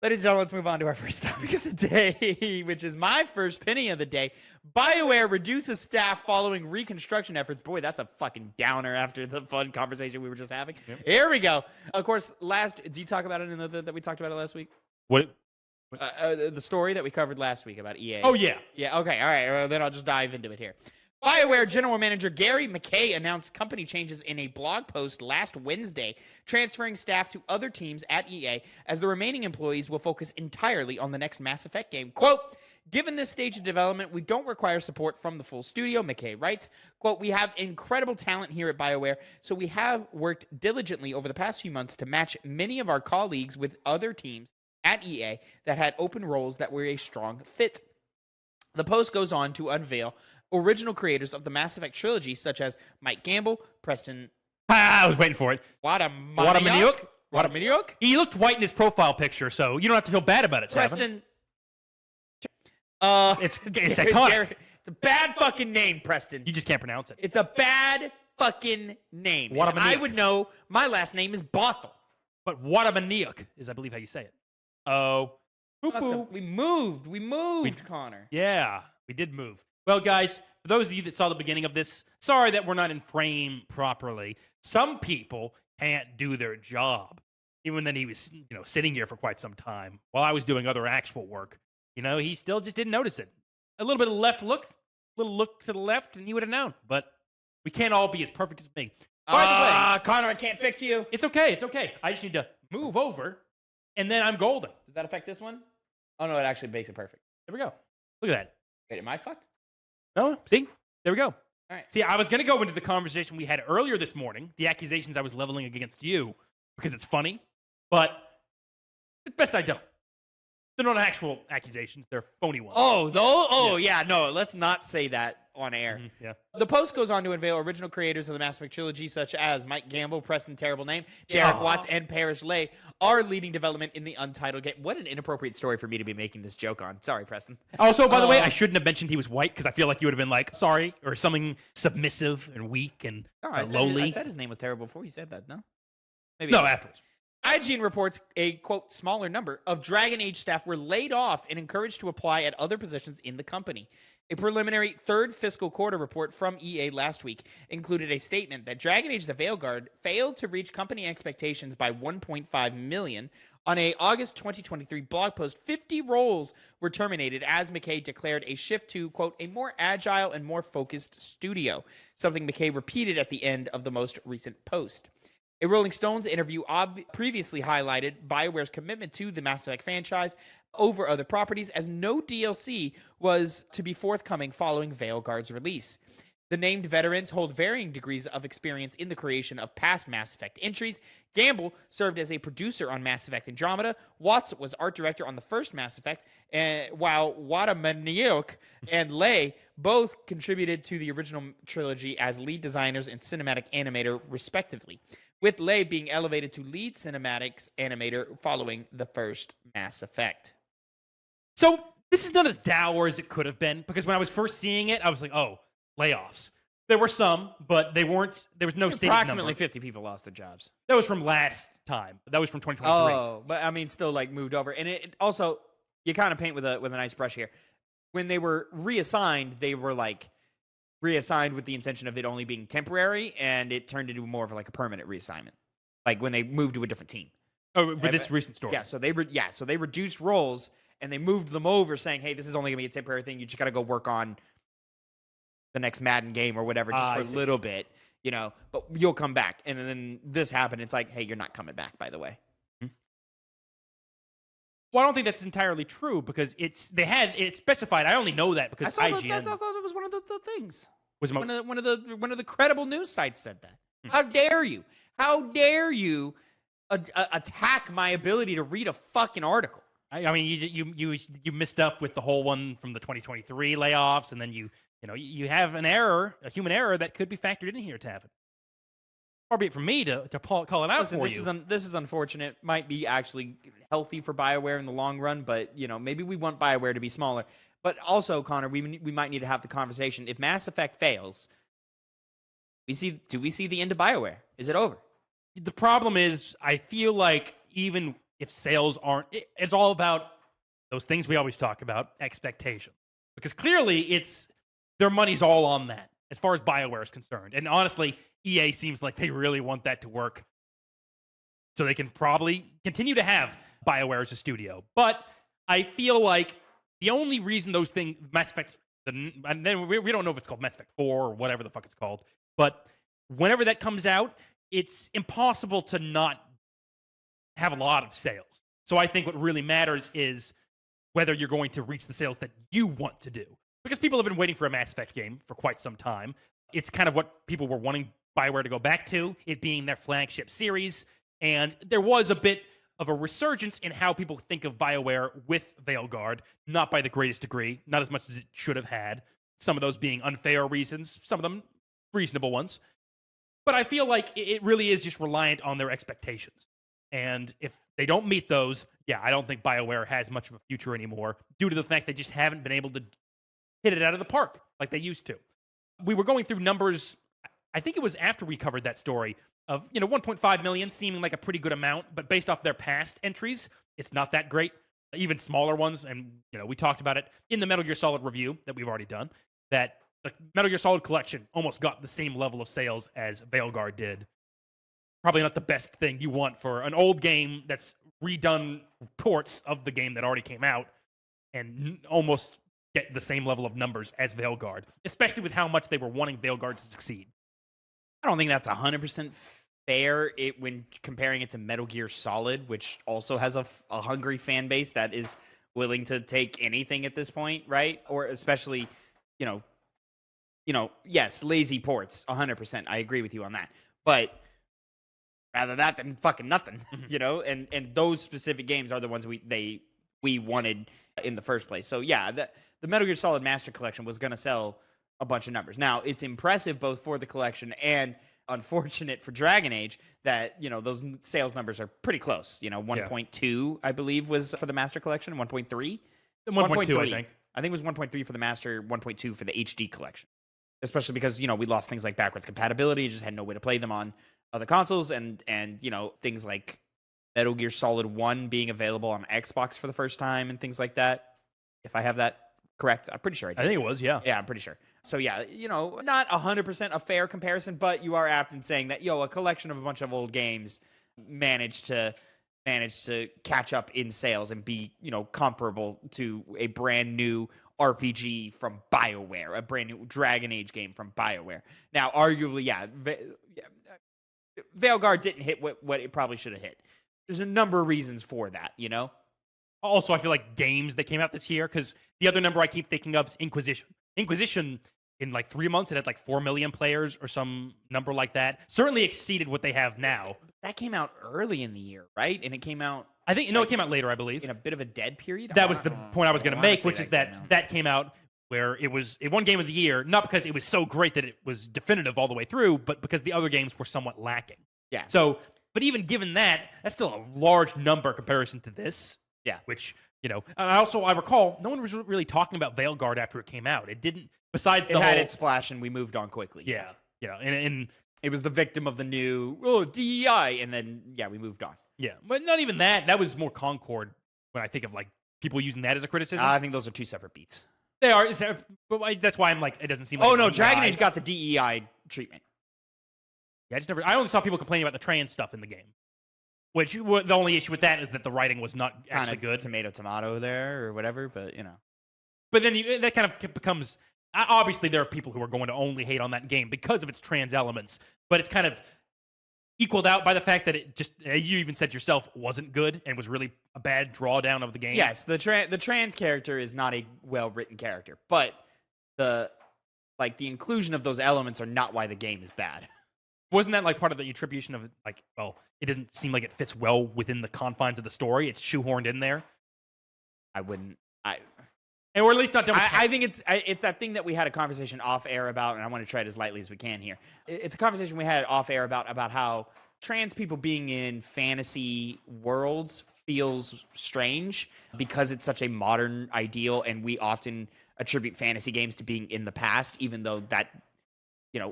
Ladies and gentlemen, let's move on to our first topic of the day, which is my first penny of the day. BioWare reduces staff following reconstruction efforts. Boy, that's a fucking downer after the fun conversation we were just having. Yep. Here we go. Of course, did you talk about it that we talked about it last week? What? The story that we covered last week about EA. Oh, yeah. Yeah, okay, all right. Well, then I'll just dive into it here. BioWare General Manager Gary McKay announced company changes in a blog post last Wednesday, transferring staff to other teams at EA as the remaining employees will focus entirely on the next Mass Effect game. Quote, given this stage of development, we don't require support from the full studio, McKay writes. Quote, we have incredible talent here at BioWare, so we have worked diligently over the past few months to match many of our colleagues with other teams at EA that had open roles that were a strong fit. The post goes on to unveil original creators of the Mass Effect trilogy, such as Mike Gamble, Preston... I was waiting for it. Watamaniuk? He looked white in his profile picture, so you don't have to feel bad about it, Preston... It's iconic. It's a bad fucking name, Preston. You just can't pronounce it. It's a bad fucking name. I would know my last name is Bothell. But Watamaniuk is, I believe, how you say it. Oh. We moved, Connor. Yeah, we did move. Well, guys, for those of you that saw the beginning of this, sorry that we're not in frame properly. Some people can't do their job. Even then, he was, sitting here for quite some time while I was doing other actual work. He still just didn't notice it. A little bit of left look, a little look to the left, and he would have known. But we can't all be as perfect as me. By the way, Connor, I can't fix you. It's okay. It's okay. I just need to move over, and then I'm golden. Does that affect this one? Oh, no, it actually makes it perfect. There we go. Look at that. Wait, am I fucked? No, see? There we go. All right. See, I was going to go into the conversation we had earlier this morning, the accusations I was leveling against you, because it's funny, but it's best I don't. They're not actual accusations. They're phony ones. Yeah, no, let's not say that on air. Mm-hmm, yeah. The post goes on to unveil original creators of the Mass Effect trilogy, such as Mike Gamble, Preston, terrible name, Jarek Watts, and Parrish Lay, are leading development in the untitled game. What an inappropriate story for me to be making this joke on. Sorry, Preston. Also, by the way, I shouldn't have mentioned he was white, because I feel like you would have been like, sorry, or something submissive and weak and lowly. I said his name was terrible before you said that, no? Maybe no, afterwards. IGN reports a, quote, smaller number of Dragon Age staff were laid off and encouraged to apply at other positions in the company. A preliminary third fiscal quarter report from EA last week included a statement that Dragon Age the Veilguard failed to reach company expectations by 1.5 million. On a August 2023 blog post, 50 roles were terminated as McKay declared a shift to, quote, a more agile and more focused studio, something McKay repeated at the end of the most recent post. A Rolling Stones interview previously highlighted BioWare's commitment to the Mass Effect franchise over other properties, as no DLC was to be forthcoming following Veilguard's release. The named veterans hold varying degrees of experience in the creation of past Mass Effect entries. Gamble served as a producer on Mass Effect Andromeda. Watts was art director on the first Mass Effect, while Watamaniuk and Lay both contributed to the original trilogy as lead designers and cinematic animator, respectively, with Lay being elevated to lead cinematics animator following the first Mass Effect. So this is not as dour as it could have been, because when I was first seeing it, I was like, oh, layoffs. There were some, but they weren't, there was no stated number. Approximately 50 people lost their jobs. That was from last time. That was from 2023. Oh, but I mean, still like moved over. And it also, you kind of paint with a nice brush here. When they were reassigned, they were like reassigned with the intention of it only being temporary, and it turned into more of like a permanent reassignment. Like when they moved to a different team. Oh, with this recent story. Yeah, so they reduced roles and they moved them over, saying, "Hey, this is only gonna be a temporary thing. You just gotta go work on the next Madden game or whatever, just for a little bit, But you'll come back." And then this happened. It's like, "Hey, you're not coming back, by the way." Well, I don't think that's entirely true, because it's specified. I only know that because IGN. I thought it was one of the things. Was one of the credible news sites said that. How dare you? How dare you attack my ability to read a fucking article? I mean, you missed up with the whole one from the 2023 layoffs, and then you have an error, a human error that could be factored in here, Tavin. Far be it from me to call it out for you. This is unfortunate. Might be actually healthy for BioWare in the long run, but maybe we want BioWare to be smaller. But also, Connor, we might need to have the conversation. If Mass Effect fails, do we see the end of BioWare? Is it over? The problem is, I feel like even if sales aren't, it's all about those things we always talk about, expectation. Because clearly their money's all on that as far as BioWare is concerned. And honestly, EA seems like they really want that to work. So they can probably continue to have BioWare as a studio. But I feel like the only reason those things, Mass Effect, and then we don't know if it's called Mass Effect 4 or whatever the fuck it's called, but whenever that comes out, it's impossible to not have a lot of sales. So I think what really matters is whether you're going to reach the sales that you want to do. Because people have been waiting for a Mass Effect game for quite some time. It's kind of what people were wanting BioWare to go back to, it being their flagship series. And there was a bit of a resurgence in how people think of BioWare with Veilguard, not by the greatest degree, not as much as it should have had. Some of those being unfair reasons, some of them reasonable ones. But I feel like it really is just reliant on their expectations. And if they don't meet those, yeah, I don't think BioWare has much of a future anymore due to the fact they just haven't been able to hit it out of the park like they used to. We were going through numbers, I think it was after we covered that story, of 1.5 million seeming like a pretty good amount, but based off their past entries, it's not that great. Even smaller ones, and we talked about it in the Metal Gear Solid review that we've already done, that the Metal Gear Solid Collection almost got the same level of sales as Veilguard did. Probably not the best thing you want for an old game that's redone ports of the game that already came out and almost get the same level of numbers as Veilguard, especially with how much they were wanting Veilguard to succeed. I don't think that's 100% fair when comparing it to Metal Gear Solid, which also has a hungry fan base that is willing to take anything at this point, right? Or especially, yes, lazy ports, 100%. I agree with you on that. But rather that than fucking nothing, and those specific games are the ones we wanted in the first place. So yeah, the Metal Gear Solid Master Collection was going to sell a bunch of numbers. Now, it's impressive both for the collection and unfortunate for Dragon Age that, those sales numbers are pretty close. 1.2, I believe, was for the Master Collection, 1.3? 1.2, I think. I think it was 1.3 for the Master, 1.2 for the HD Collection. Especially because, we lost things like backwards compatibility, just had no way to play them on other consoles, and things like Metal Gear Solid 1 being available on Xbox for the first time and things like that. If I have that correct, I'm pretty sure I did. I think it was, yeah. Yeah, I'm pretty sure. So yeah, not 100% a fair comparison, but you are apt in saying that, a collection of a bunch of old games managed to catch up in sales and be, comparable to a brand new RPG from BioWare, a brand new Dragon Age game from BioWare. Now, arguably, Veilguard didn't hit what it probably should have hit. There's a number of reasons for that, Also, I feel like games that came out this year, because the other number I keep thinking of is Inquisition. Inquisition, in like 3 months, it had like 4 million players or some number like that. Certainly exceeded what they have now. That came out early in the year, right? And it came out... I think, it came out later, I believe. In a bit of a dead period? That was the point I was going to make, which is that came out where it won Game of the Year, not because it was so great that it was definitive all the way through, but because the other games were somewhat lacking. Yeah. So, but even given that, that's still a large number comparison to this. Yeah. Which, and I recall, no one was really talking about Veilguard after it came out. It didn't, besides the whole... It had whole... its splash and we moved on quickly. Yeah. And it was the victim of the new, DEI, and then, we moved on. Yeah, but not even that. That was more Concord when I think of, like, people using that as a criticism. I think those are two separate beats. They are. But that's why I'm like, it doesn't seem like... Oh, no, Dragon Age got the DEI treatment. Yeah, I only saw people complaining about the trans stuff in the game. Which, the only issue with that is that the writing was not actually good. Tomato there or whatever, but, But then that kind of becomes... Obviously, there are people who are going to only hate on that game because of its trans elements. But it's kind of equaled out by the fact that it just, you even said yourself, wasn't good and was really a bad drawdown of the game. Yes, the trans character is not a well-written character, but the inclusion of those elements are not why the game is bad. Wasn't that like part of the attribution of like, well, it doesn't seem like it fits well within the confines of the story. It's shoehorned in there. And we're at least not done with I think it's that thing that we had a conversation off air about, and I want to try it as lightly as we can here. It's a conversation we had off air about how trans people being in fantasy worlds feels strange because it's such a modern ideal, and we often attribute fantasy games to being in the past, even though that,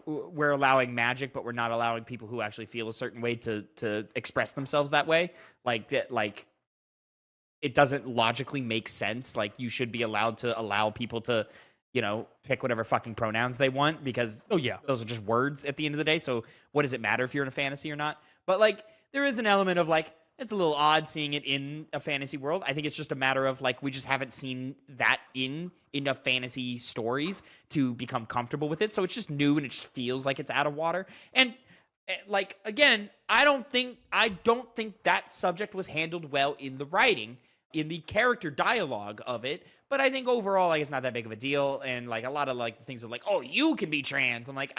we're allowing magic, but we're not allowing people who actually feel a certain way to express themselves that way. Like it doesn't logically make sense. Like, you should be allowed to allow people to, pick whatever fucking pronouns they want, because those are just words at the end of the day. So what does it matter if you're in a fantasy or not? But like, there is an element of like, it's a little odd seeing it in a fantasy world. I think it's just a matter of like, we just haven't seen that in enough fantasy stories to become comfortable with it. So it's just new and it just feels like it's out of water. And like, again, I don't think that subject was handled well in the writing, in the character dialogue of it. But I think overall, like, it's not that big of a deal. And like, a lot of like the things of like, oh, you can be trans. I'm like,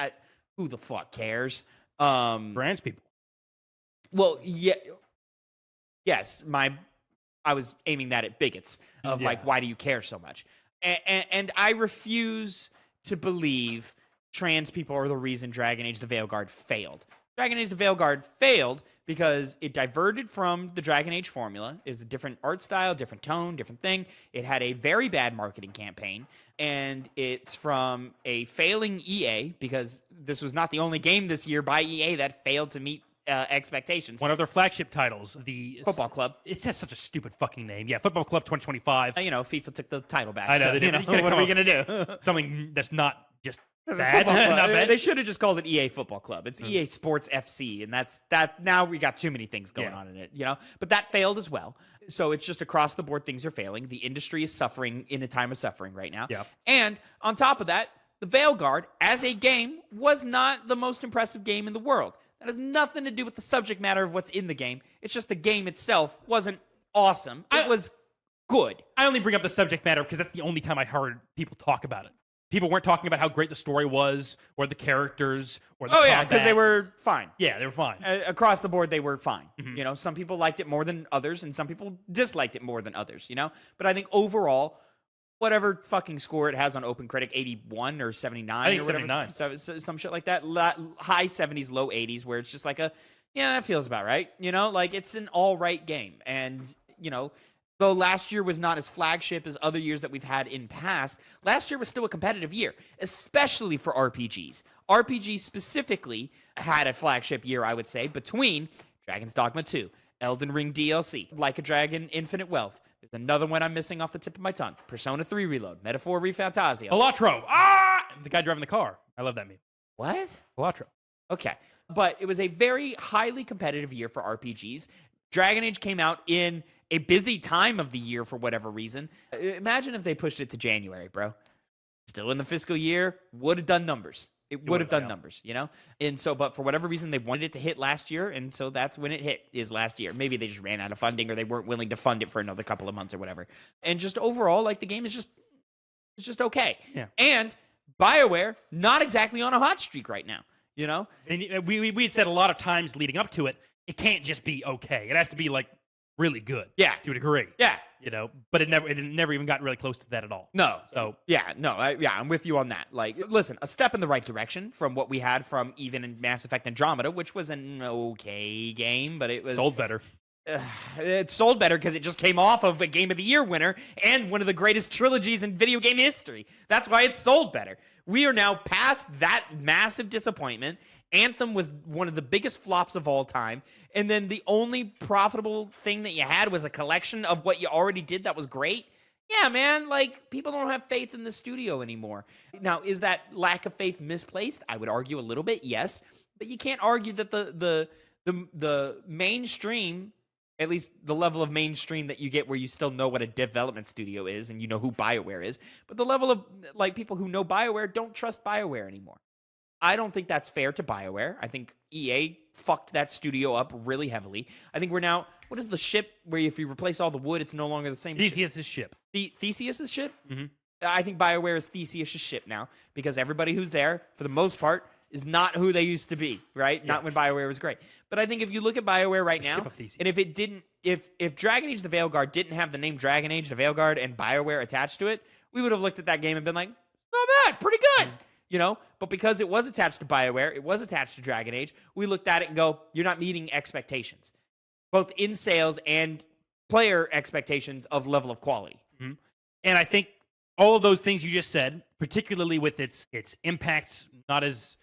who the fuck cares? Trans people. Well, yeah. Yes, I was aiming that at bigots of like, why do you care so much? And I refuse to believe trans people are the reason Dragon Age the Veilguard failed. Dragon Age the Veilguard failed because it diverted from the Dragon Age formula. It's a different art style, different tone, different thing. It had a very bad marketing campaign, and it's from a failing EA, because this was not the only game this year by EA that failed to meet expectations. One of their flagship titles, the Football Club. It has such a stupid fucking name. Yeah, Football Club 2025. FIFA took the title back. I know, so, they did. what are we going to do? Something that's not just bad. Not bad. They should have just called it EA Football Club. It's EA Sports FC, and that's that. Now we got too many things going on in it, But that failed as well. So it's just across the board, things are failing. The industry is suffering in a time of suffering right now. Yeah. And on top of that, the Veilguard, as a game, was not the most impressive game in the world. That has nothing to do with the subject matter of what's in the game. It's just the game itself wasn't awesome. It was good. I only bring up the subject matter because that's the only time I heard people talk about it. People weren't talking about how great the story was, or the characters, or the combat. Because they were fine. Yeah, they were fine. Across the board, they were fine. Mm-hmm. Some people liked it more than others, and some people disliked it more than others, But I think overall, whatever fucking score it has on OpenCritic, 81 or 79. I think or whatever, 79. some shit like that. High 70s, low 80s, where it's just like that feels about right. Like, it's an all right game. And, though last year was not as flagship as other years that we've had in past, last year was still a competitive year, especially for RPGs. RPGs specifically had a flagship year, I would say, between Dragon's Dogma 2, Elden Ring DLC, Like a Dragon Infinite Wealth. There's another one I'm missing off the tip of my tongue. Persona 3 Reload, Metaphor ReFantazio. Elatro. The guy driving the car. I love that meme. What? Elatro. Okay. But it was a very highly competitive year for RPGs. Dragon Age came out in a busy time of the year for whatever reason. Imagine if they pushed it to January, bro. Still in the fiscal year, would have done numbers. It would have done numbers, And so, but for whatever reason, they wanted it to hit last year, and so that's when it hit, is last year. Maybe they just ran out of funding, or they weren't willing to fund it for another couple of months or whatever. And just overall, like, the game is just okay. Yeah. And BioWare, not exactly on a hot streak right now, And we had said a lot of times leading up to it, it can't just be okay. It has to be like really good. Yeah. To a degree. Yeah. But it never even got really close to that at all. No. So I'm with you on that. Like, listen, a step in the right direction from what we had from even in Mass Effect Andromeda, which was an okay game, but it was sold better. It sold better because it just came off of a Game of the Year winner and one of the greatest trilogies in video game history. That's why it sold better. We are now past that massive disappointment. Anthem was one of the biggest flops of all time. And then the only profitable thing that you had was a collection of what you already did that was great. Yeah, man, like, people don't have faith in the studio anymore. Now, is that lack of faith misplaced? I would argue a little bit, yes. But you can't argue that the mainstream, at least the level of mainstream that you get where you still know what a development studio is and you know who BioWare is, but the level of, like, people who know BioWare don't trust BioWare anymore. I don't think that's fair to BioWare. I think EA fucked that studio up really heavily. I think we're now, what is the ship where if you replace all the wood, it's no longer the same ship? Theseus' ship. Theseus' ship? Mm-hmm. I think BioWare is Theseus' ship now, because everybody who's there, for the most part, is not who they used to be, right? Yeah. Not when BioWare was great. But I think if you look at BioWare right now, and if it didn't, if Dragon Age the Veilguard didn't have the name Dragon Age the Veilguard and BioWare attached to it, we would have looked at that game and been like, not bad, pretty good. But because it was attached to BioWare, it was attached to Dragon Age, we looked at it and go, you're not meeting expectations, both in sales and player expectations of level of quality. Mm-hmm. And I think all of those things you just said, particularly with its impact not as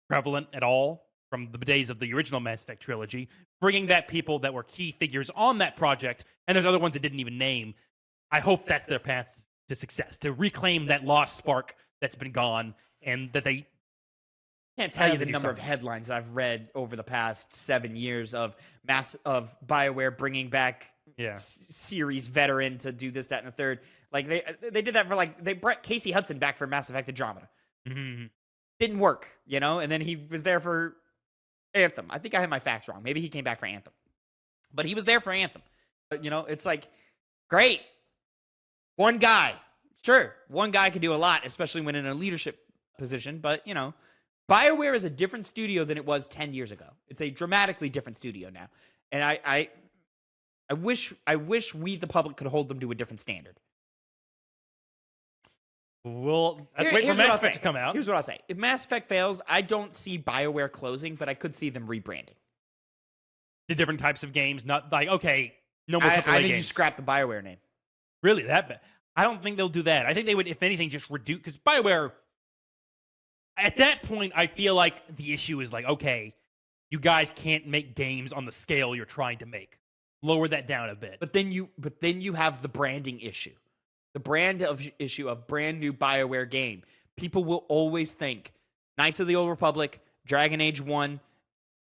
prevalent at all from the days of the original Mass Effect trilogy, bringing back people that were key figures on that project, and there's other ones that didn't even name. I hope that's their path to success, to reclaim that lost spark that's been gone, and that they Can't tell you they the do number of something. headlines I've read over the past 7 years of BioWare bringing back Yeah. series veteran to do this, that, and the third. Like they did that for they brought Casey Hudson back for Mass Effect Andromeda. Mhm. Didn't work, and then he was there for Anthem. I think I had my facts wrong. Maybe he came back for Anthem, but he was there for Anthem. It's like great. One guy, sure, one guy could do a lot, especially when in a leadership position. But BioWare is a different studio than it was 10 years ago. It's a dramatically different studio now, and I wish we the public could hold them to a different standard. We'll wait for Here's what I'll Mass Effect say. to come out. Here's what I'll say: if Mass Effect fails, I don't see BioWare closing, but I could see them rebranding. The different types of games, not like, okay, no more AAA I think games. you scrap the BioWare name. Really, that bad? I don't think they'll do that. I think they would, if anything, just reduce, because BioWare, at that point, I feel like the issue is like, okay, you guys can't make games on the scale you're trying to make. Lower that down a bit. But then you have the branding issue. The issue of brand new BioWare game. People will always think Knights of the Old Republic, Dragon Age 1,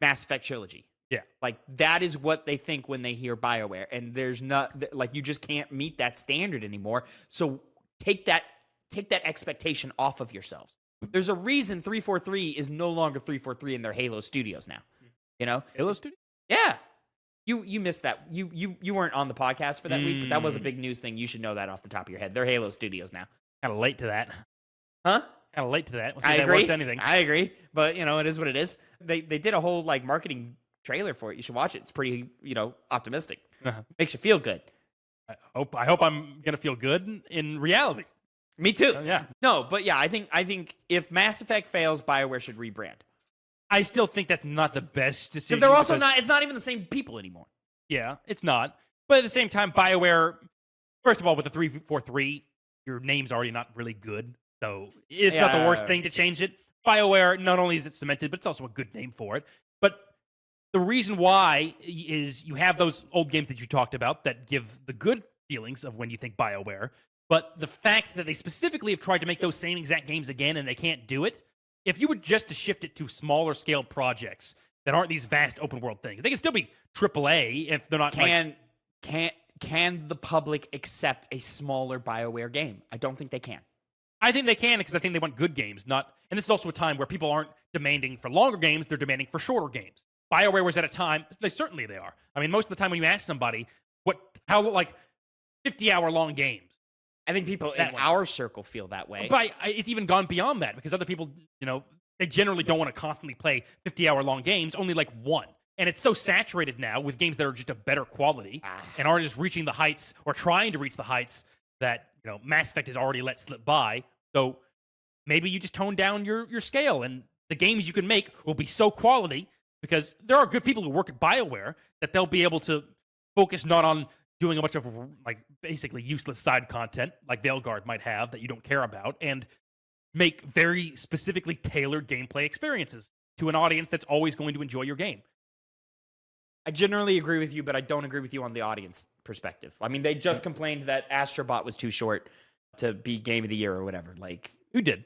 Mass Effect trilogy. Yeah. Like that is what they think when they hear BioWare. And there's not you just can't meet that standard anymore. So take that expectation off of yourselves. There's a reason 343 is no longer 343 in their Halo studios now. Halo Studio? Yeah. You missed that. You weren't on the podcast for that week, but that was a big news thing. You should know that off the top of your head. They're Halo Studios now. Kind of late to that. Huh? Kind of late to that. We'll see I if that agree. works anything. I agree. But it is what it is. They did a whole marketing trailer for it. You should watch it. It's pretty, optimistic. Uh-huh. Makes you feel good. I hope I'm gonna feel good in reality. Me too. Yeah. No, but yeah, I think if Mass Effect fails, BioWare should rebrand. I still think that's not the best decision. Because they're also not. It's not even the same people anymore. Yeah, it's not. But at the same time, BioWare, first of all, with the 343, your name's already not really good. So it's not the worst thing to change it. BioWare, not only is it cemented, but it's also a good name for it. But the reason why is you have those old games that you talked about that give the good feelings of when you think BioWare. But the fact that they specifically have tried to make those same exact games again and they can't do it, if you were just to shift it to smaller scale projects that aren't these vast open world things, they can still be AAA if they're not. Can the public accept a smaller BioWare game? I don't think they can. I think they can because I think they want good games, not. And this is also a time where people aren't demanding for longer games; they're demanding for shorter games. BioWare was at a time. Certainly they are. I mean, most of the time when you ask somebody how 50-hour long games. I think people in our circle feel that way. But it's even gone beyond that because other people, they generally don't want to constantly play 50-hour long games, only one. And it's so saturated now with games that are just of better quality and aren't just reaching the heights or trying to reach the heights that, Mass Effect has already let slip by. So maybe you just tone down your scale and the games you can make will be so quality because there are good people who work at BioWare that they'll be able to focus not on doing a bunch of basically useless side content like Veilguard might have that you don't care about and make very specifically tailored gameplay experiences to an audience that's always going to enjoy your game. I generally agree with you, but I don't agree with you on the audience perspective. I mean, they just complained that Astrobot was too short to be Game of the Year or whatever. Who did?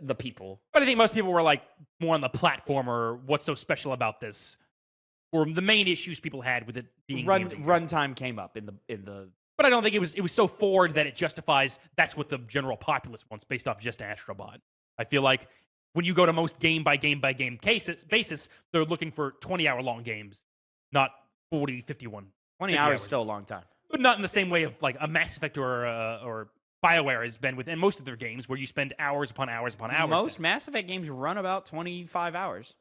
The people. But I think most people were more on the platformer, what's so special about this? Or the main issues people had with it being runtime came up in the. But I don't think it was so forward that it justifies that's what the general populace wants based off just Astrobot. I feel like when you go to most game by game basis, they're looking for 20-hour long games, not 40, 51. 20 hours is still a long time. But not in the same way of a Mass Effect or BioWare has been within most of their games where you spend hours upon hours upon hours. Most Mass Effect games run about 25 hours.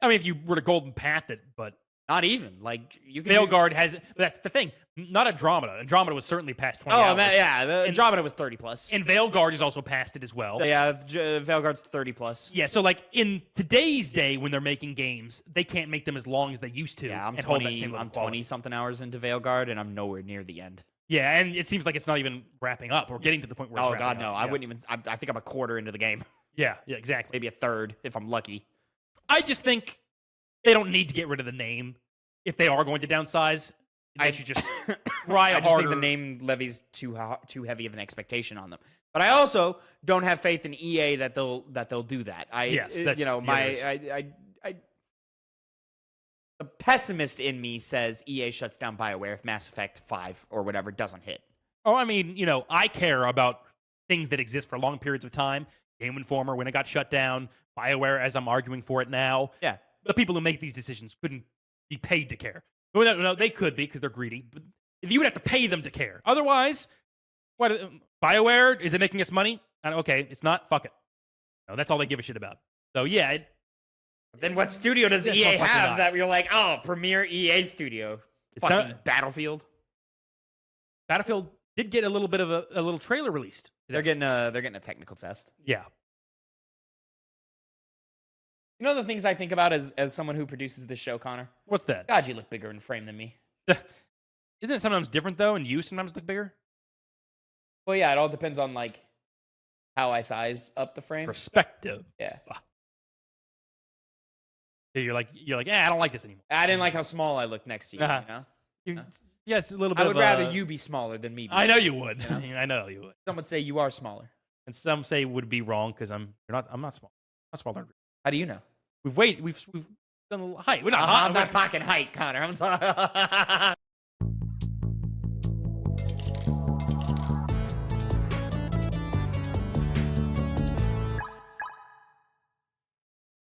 I mean, if you were to Golden Path it, but not even. You can. Veilguard has. That's the thing. Not Andromeda. Andromeda was certainly past 20 hours. Yeah. Andromeda was 30 plus. And Veilguard is also past it as well. Yeah, Veilguard's 30 plus. Yeah, so in today's day when they're making games, they can't make them as long as they used to. Yeah, I'm and 20. Hold that same I'm quality. 20 something hours into Veilguard, and I'm nowhere near the end. Yeah, and it seems like it's not even wrapping up or getting to the point where. Oh it's God, no! up. I wouldn't even. I think I'm a quarter into the game. Yeah, exactly. Maybe a third if I'm lucky. I just think they don't need to get rid of the name if they are going to downsize. They should just try I harder. just think the name levies too heavy of an expectation on them. But I also don't have faith in EA that they'll do that. Yes, that's the pessimist in me says EA shuts down BioWare if Mass Effect 5 or whatever doesn't hit. Oh, I mean, I care about things that exist for long periods of time. Game Informer, when it got shut down, BioWare, as I'm arguing for it now. Yeah. The people who make these decisions couldn't be paid to care. No, they could be because they're greedy. But you would have to pay them to care. Otherwise, BioWare, is it making us money? Okay, it's not. Fuck it. No, that's all they give a shit about. So, yeah. Then what studio does EA have that you're like, oh, premier EA studio? It's fucking Battlefield. Battlefield did get a little bit of a little trailer released today. They're getting a technical test. Yeah. You know the things I think about as someone who produces this show, Connor? What's that? God, you look bigger in frame than me. Isn't it sometimes different, though, and you sometimes look bigger? Well, yeah, it all depends on, like, how I size up the frame. Perspective. Yeah. So you're like, I don't like this anymore. I didn't like how small I looked next to you, you know? Yeah, it's a little bit I would rather you be smaller than me. I know you would. You know? I know you would. Some would say you are smaller. And some say would be wrong because I'm not small. I'm smaller. How do you know? We've done a little height. We're not I'm not talking height, Connor. I'm talking.